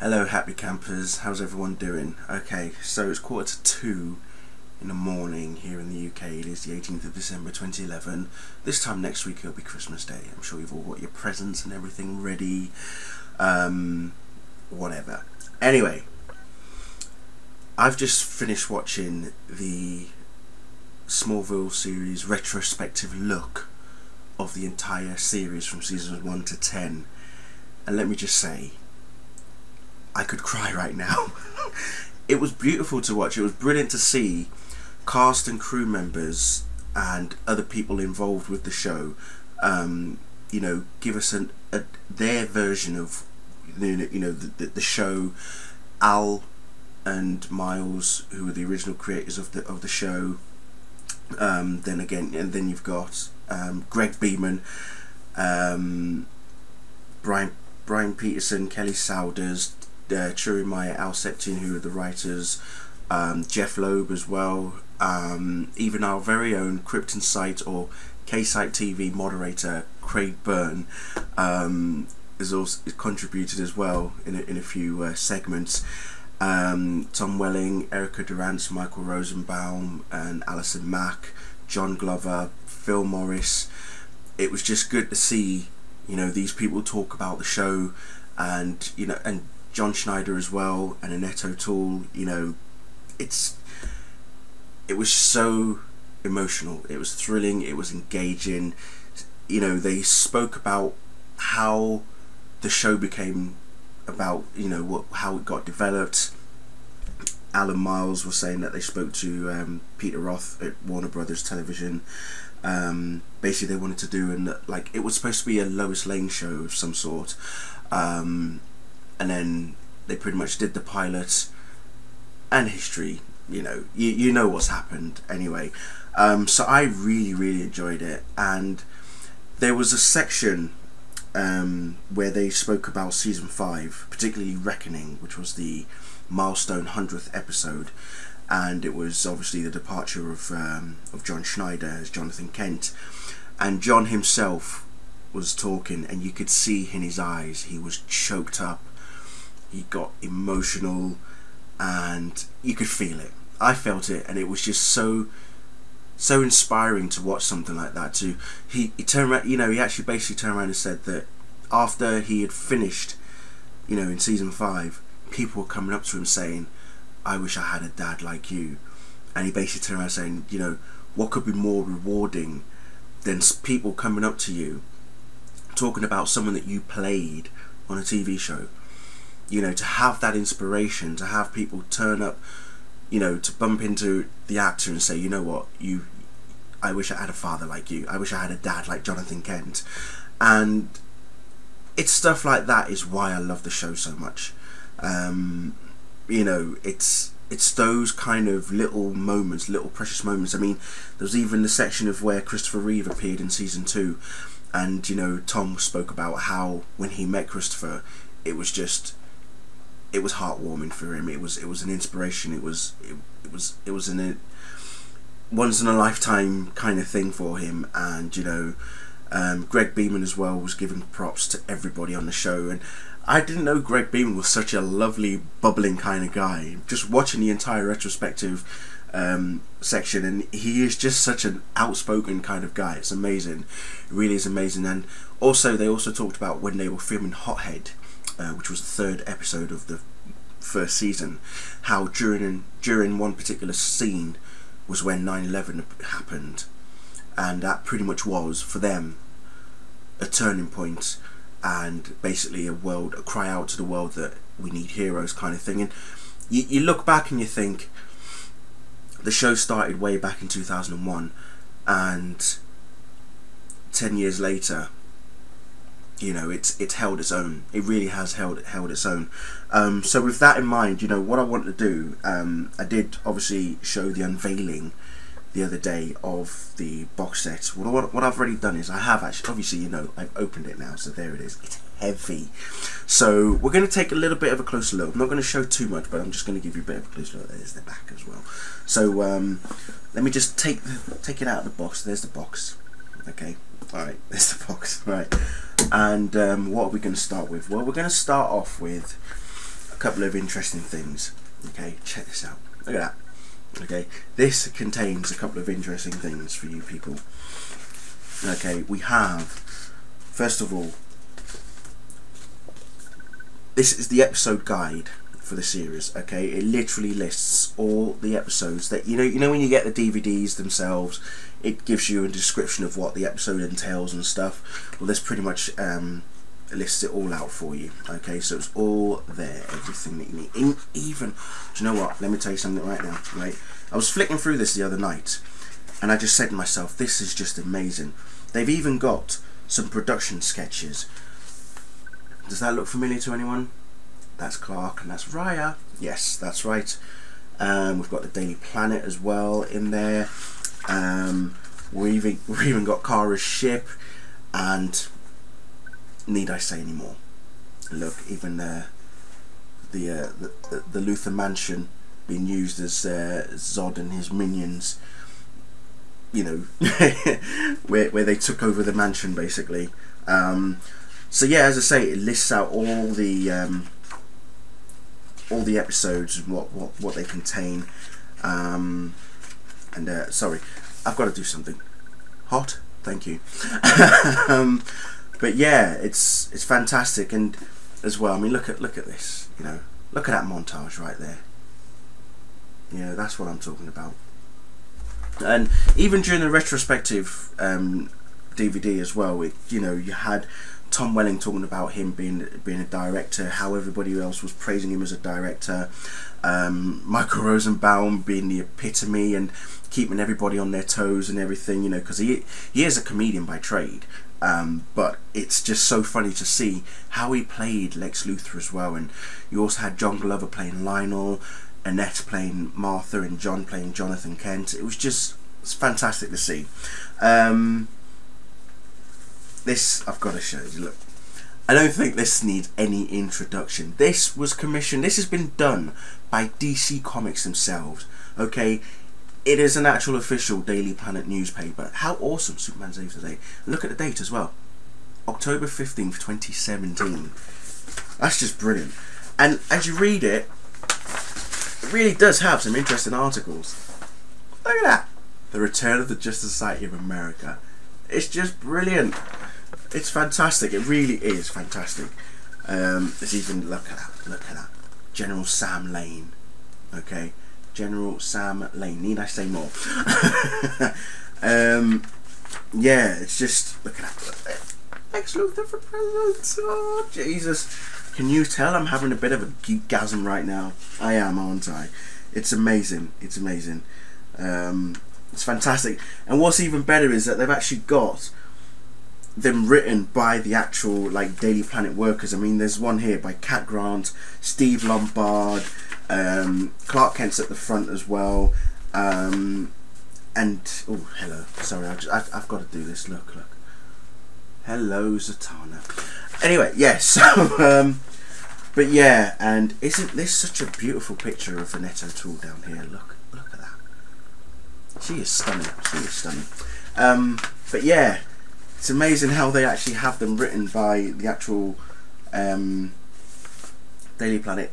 Hello happy campers, how's everyone doing? Okay, so it's 1:45 in the morning here in the UK. It is the 18th of December 2011. This time next week it'll be Christmas Day. I'm sure you've all got your presents and everything ready. Whatever. Anyway, I've just finished watching the Smallville series retrospective look of the entire series from seasons 1 to 10. And let me just say, I could cry right now. It was beautiful to watch. It was brilliant to see cast and crew members and other people involved with the show, give us their version of the show. Al and Miles, who were the original creators of the show. Then you've got Greg Beeman, Brian Peterson, Kelly Souders, Churi Maya, Al Septien, who are the writers, Jeff Loeb as well, even our very own Krypton Site or K-Site TV moderator Craig Byrne has also contributed as well in a few segments. Tom Welling, Erica Durance, Michael Rosenbaum and Alison Mack, John Glover, Phil Morris. It was just good to see these people talk about the show, and John Schneider as well, and Annette O'Toole. It was so emotional, it was thrilling, it was engaging. They spoke about how the show became about, how it got developed. Alan Miles was saying that they spoke to Peter Roth at Warner Brothers Television. Basically they wanted to do, it was supposed to be a Lois Lane show of some sort, and then they pretty much did the pilot, and history, you know what's happened anyway. So I really enjoyed it, and there was a section where they spoke about season 5, particularly Reckoning, which was the milestone 100th episode, and it was obviously the departure of John Schneider as Jonathan Kent, and John himself was talking, and you could see in his eyes he was choked up. He got emotional, and you could feel it. I felt it, and it was just so inspiring to watch something like that. He turned around, he actually basically turned around and said that after he had finished, in season 5, people were coming up to him saying, "I wish I had a dad like you," and he basically turned around saying, what could be more rewarding than people coming up to you, talking about someone that you played on a TV show. To have that inspiration, to have people turn up, to bump into the actor and say, I wish I had a father like you, I wish I had a dad like Jonathan Kent. And it's stuff like that is why I love the show so much. It's those kind of little moments, little precious moments. I mean, there was even the section of where Christopher Reeve appeared in season 2, and Tom spoke about how when he met Christopher, it was heartwarming for him. It was an inspiration. It was an once in a lifetime kind of thing for him. And Greg Beeman as well was giving props to everybody on the show, and I didn't know Greg Beeman was such a lovely, bubbling kind of guy. Just watching the entire retrospective section, and he is just such an outspoken kind of guy. It's amazing. It really is amazing. And also they also talked about when they were filming Hothead, which was the 3rd episode of the 1st season, how during one particular scene was when 9/11 happened, and that pretty much was for them a turning point, and basically a cry out to the world that we need heroes kind of thing. And you look back and you think the show started way back in 2001, and 10 years later, it's held its own. It really has held its own. So with that in mind, what I want to do, I did obviously show the unveiling the other day of the box set. What I've already done is I have actually, obviously, I've opened it now, so there it is. It's heavy. So we're going to take a little bit of a closer look. I'm not going to show too much, but I'm just going to give you a bit of a closer look. There's the back as well. So let me just take it out of the box. There's the box. Okay. Alright, there's the box. Right. And what are we going to start with? Well, we're going to start off with couple of interesting things. Okay, check this out. Look at that. Okay, this contains a couple of interesting things for you people. Okay, we have, first of all, this is the episode guide for the series. Okay, it literally lists all the episodes that you know when you get the DVDs themselves, it gives you a description of what the episode entails and stuff. Well, this pretty much lists it all out for you. Okay, so it's all there, everything that you need. Even, do you know what? Let me tell you something right now. Right, I was flicking through this the other night, and I just said to myself, this is just amazing. They've even got some production sketches. Does that look familiar to anyone? That's Clark and that's Raya. Yes, that's right. We've got the Daily Planet as well in there. We've even got Kara's ship, and need I say any more? Look, even the Luthor mansion being used as Zod and his minions. You know, where they took over the mansion basically. So yeah, as I say, it lists out all the episodes and what they contain. Sorry, I've got to do something hot. Thank you. But yeah, it's fantastic, and as well, I mean, look at this. You know, look at that montage right there. You know, that's what I'm talking about. And even during the retrospective DVD as well, you know, you had Tom Welling talking about him being a director, how everybody else was praising him as a director. Michael Rosenbaum being the epitome and keeping everybody on their toes and everything, you know, because he is a comedian by trade. But it's just so funny to see how he played Lex Luthor as well. And you also had John Glover playing Lionel, Annette playing Martha, and John playing Jonathan Kent. It's fantastic to see. This, I've got to show you, look. I don't think this needs any introduction. This was commissioned, this has been done by DC Comics themselves, okay? It is an actual official Daily Planet newspaper. How awesome, Superman Saves the Day. Look at the date as well. October 15th, 2017. That's just brilliant. And as you read it, it really does have some interesting articles. Look at that. The Return of the Justice Society of America. It's just brilliant. It's fantastic. It really is fantastic. There's even, look at that. General Sam Lane. Okay. General Sam Lane. Need I say more? Yeah, it's just, look at that. Lex Luthor for president. Oh, Jesus. Can you tell I'm having a bit of a geekgasm right now? I am, aren't I? It's amazing. It's amazing. It's fantastic. And what's even better is that they've actually got them written by the actual like Daily Planet workers. I mean, there's one here by Cat Grant, Steve Lombard, Clark Kent's at the front as well. And oh, hello. Sorry, I've got to do this. Look. Hello, Zatanna. Anyway, yes. So, but yeah, and isn't this such a beautiful picture of Vanessa Tool down here? Look at that. She is stunning. She is stunning. But yeah, it's amazing how they actually have them written by the actual Daily Planet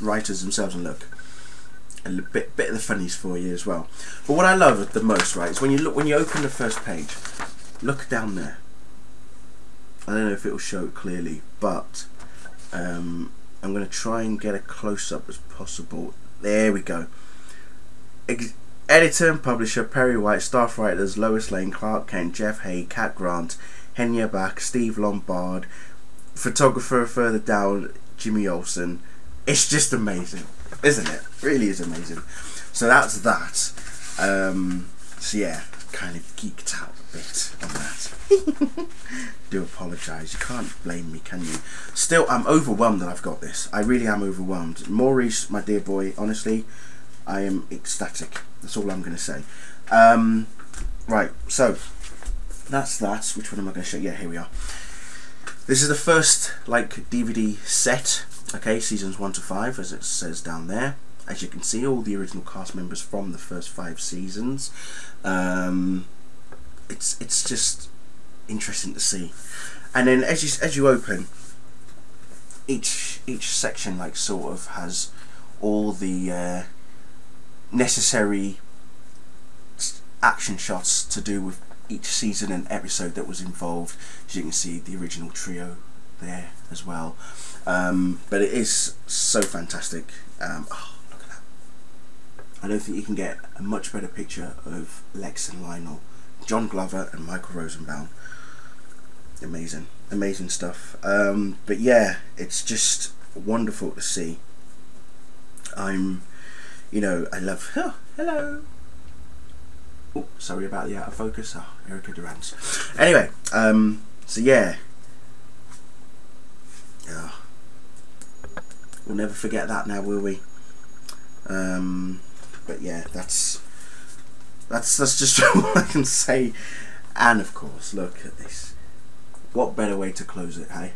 writers themselves. And look, a bit of the funnies for you as well. But what I love the most, right, is when you open the first page, look down there. I don't know if it will show it clearly, but I'm going to try and get a close-up as possible. There we go. Editor and publisher Perry White, staff writers Lois Lane, Clark Kent, Jeff Hay, Cat Grant, Henya Back, Steve Lombard, photographer further down Jimmy Olsen. It's just amazing, isn't it? Really is amazing. So that's that. So yeah, kind of geeked out a bit on that. Do apologise. You can't blame me, can you? Still, I'm overwhelmed that I've got this. I really am overwhelmed. Maurice, my dear boy, honestly, I am ecstatic. That's all I'm going to say. Right, so that's that. Which one am I going to show? Yeah, here we are. This is the first like DVD set. Okay, seasons 1 to 5, as it says down there. As you can see, all the original cast members from the first 5 seasons. It's just interesting to see. And then as you open, each each section like sort of has all the necessary action shots to do with each season and episode that was involved. As you can see, the original trio there as well. But it is so fantastic. Oh, look at that. I don't think you can get a much better picture of Lex and Lionel, John Glover and Michael Rosenbaum. Amazing, amazing stuff. But yeah, it's just wonderful to see. You know, I love, oh, hello. Oh, sorry about the out of focus. Oh, Erica Durant. Anyway, so yeah. Oh, we'll never forget that now, will we? But yeah, that's just all I can say. And of course, look at this. What better way to close it, hey?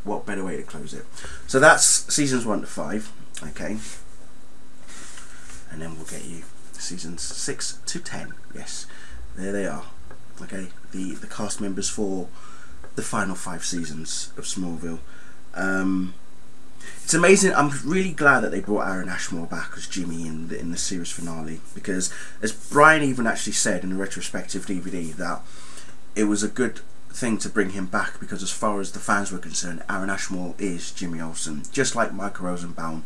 What better way to close it? So that's seasons 1 to 5, okay? And then we'll get you seasons 6 to 10. Yes, there they are. Okay, the cast members for the final 5 seasons of Smallville. It's amazing. I'm really glad that they brought Aaron Ashmore back as Jimmy in the series finale, because as Brian even actually said in the retrospective DVD, that it was a good thing to bring him back, because as far as the fans were concerned, Aaron Ashmore is Jimmy Olsen, just like Michael Rosenbaum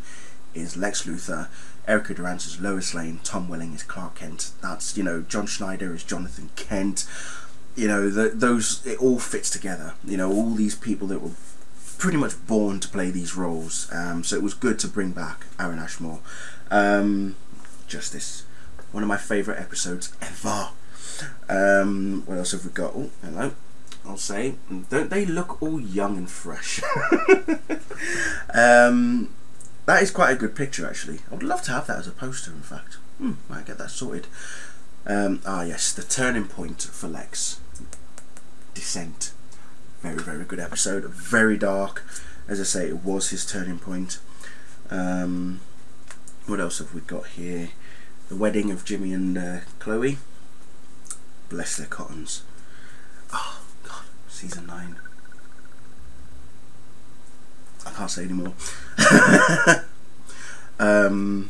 is Lex Luthor, Erica Durant is Lois Lane, Tom Welling is Clark Kent. That's, you know, John Schneider is Jonathan Kent. You know, those, it all fits together. You know, all these people that were pretty much born to play these roles. So it was good to bring back Aaron Ashmore. Justice, one of my favourite episodes ever. What else have we got? Oh, hello. I'll say, don't they look all young and fresh? That is quite a good picture, actually. I would love to have that as a poster, in fact. Might get that sorted. Yes, the turning point for Lex. Descent. Very, very good episode. Very dark. As I say, it was his turning point. What else have we got here? The wedding of Jimmy and Chloe. Bless their cottons. Oh, God. Season 9. I can't say anymore. There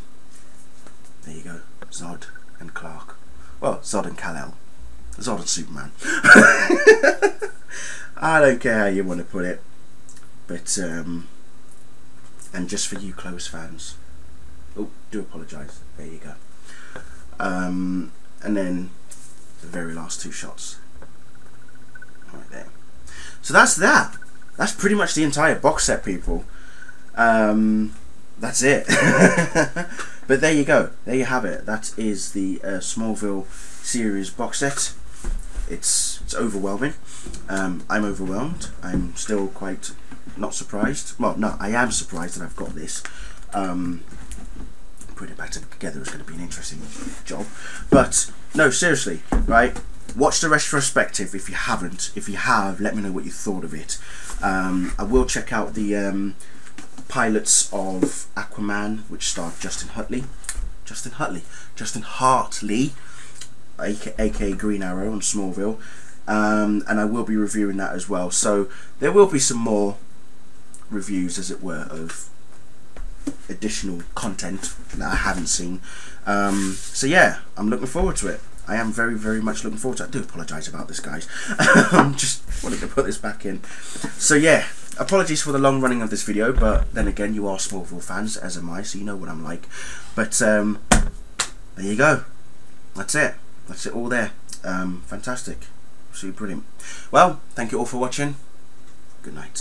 you go. Zod and Clark. Well, Zod and Kal-El. Zod and Superman. I don't care how you want to put it. But, and just for you close fans. Oh, do apologise. There you go. And then the very last 2 shots. Right there. So that's that. That's pretty much the entire box set, people. That's it. But there you go. There you have it. That is the Smallville series box set. It's overwhelming. I'm overwhelmed. I'm still quite not surprised. Well, no, I am surprised that I've got this. Putting it back together is going to be an interesting job. But no, seriously, right? Watch the retrospective if you haven't. If you have, let me know what you thought of it. I will check out the pilots of Aquaman, which starred Justin Hartley, aka Green Arrow on Smallville, and I will be reviewing that as well. So there will be some more reviews, as it were, of additional content that I haven't seen. So yeah, I'm looking forward to it. I am very, very much looking forward to it. I do apologise about this, guys. I'm just wanted to put this back in. So yeah, apologies for the long running of this video, but then again, you are Smallville fans, as am I, so you know what I'm like. But there you go. That's it. That's it all there. Fantastic. Absolutely brilliant. Well, thank you all for watching. Good night.